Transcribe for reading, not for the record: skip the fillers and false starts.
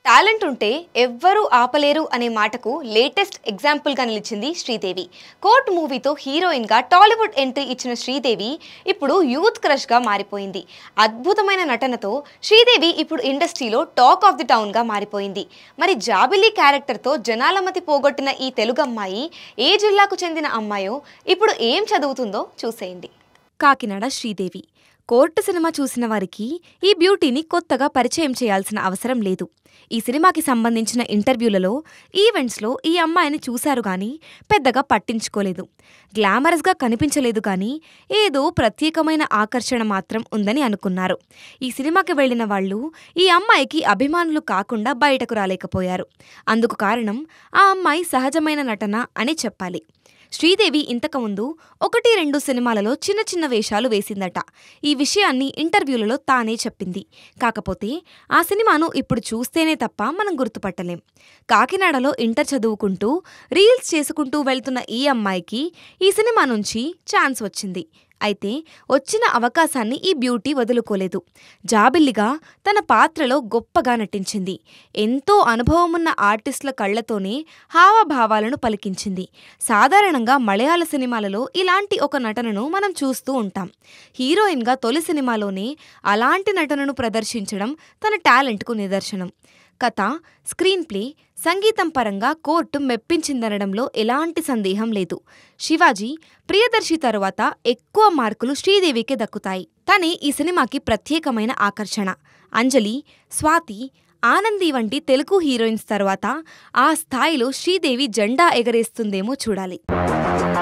Talent ఉంటే ఎవ్వరూ ఆపలేరు అనే మాటకు లేటెస్ట్ ఎగ్జాంపుల్గా నిలిచింది శ్రీదేవి. కోర్ట్ మూవీతో హీరోయిన్గా టాలీవుడ్ ఎంట్రీ ఇచ్చిన శ్రీదేవి ఇప్పుడు యూత్ క్రష్గా మారిపోయింది. అద్భుతమైన నటనతో శ్రీదేవి ఇప్పుడు ఇండస్ట్రీలో టాక్ ఆఫ్ ది టౌన్గా మారిపోయింది. మరి జాబిలీ క్యారెక్టర్తో జనాలమతి పోగొట్టిన ఈ తెలుగు అమ్మాయి ఏ జిల్లాకు చెందిన అమ్మాయో, ఇప్పుడు ఏం చదువుతుందో చూసేయండి. కాకినాడ శ్రీదేవి. కోర్టు సినిమా చూసిన వారికి ఈ బ్యూటీని కొత్తగా పరిచయం చేయాల్సిన అవసరం లేదు. ఈ సినిమాకి సంబంధించిన ఇంటర్వ్యూలలో, ఈవెంట్స్లో ఈ అమ్మాయిని చూశారు గానీ పెద్దగా పట్టించుకోలేదు. గ్లామరస్గా కనిపించలేదు కానీ ఏదో ప్రత్యేకమైన ఆకర్షణ మాత్రం ఉందని అనుకున్నారు. ఈ సినిమాకి వెళ్లిన వాళ్ళు ఈ అమ్మాయికి అభిమానులు కాకుండా బయటకు రాలేకపోయారు. అందుకు కారణం ఆ అమ్మాయి సహజమైన నటన అని చెప్పాలి. శ్రీదేవి ఇంతకుముందు 1-2 సినిమాలలో చిన్న చిన్న వేషాలు వేసిందట. ఈ విషయాన్ని ఇంటర్వ్యూలలో తానే చెప్పింది. కాకపోతే ఆ సినిమాను ఇప్పుడు చూస్తేనే తప్ప మనం గుర్తుపట్టలేం. కాకినాడలో ఇంటర్ చదువుకుంటూ రీల్స్ చేసుకుంటూ వెళ్తున్న ఈ అమ్మాయికి ఈ సినిమా నుంచి ఛాన్స్ వచ్చింది. అయితే వచ్చిన అవకాశాన్ని ఈ బ్యూటీ వదులుకోలేదు. జాబిల్లిగా తన పాత్రలో గొప్పగా నటించింది. ఎంతో అనుభవమున్న ఆర్టిస్టుల కళ్లతోనే హావభావాలను పలికించింది. సాధారణంగా మలయాళ సినిమాలలో ఇలాంటి ఒక నటనను మనం చూస్తూ ఉంటాం. హీరోయిన్గా తొలి సినిమాలోనే అలాంటి నటనను ప్రదర్శించడం తన టాలెంట్కు నిదర్శనం. కథ, స్క్రీన్ ప్లే, సంగీతం పరంగా కోర్టు మెప్పించిందనడంలో ఎలాంటి సందేహం లేదు. శివాజీ, ప్రియదర్శి తరువాత ఎక్కువ మార్కులు శ్రీదేవికే దక్కుతాయి. తనే ఈ సినిమాకి ప్రత్యేకమైన ఆకర్షణ. అంజలి, స్వాతి, ఆనంది వంటి తెలుగు హీరోయిన్స్ తర్వాత ఆ స్థాయిలో శ్రీదేవి జెండా ఎగరేస్తుందేమో చూడాలి.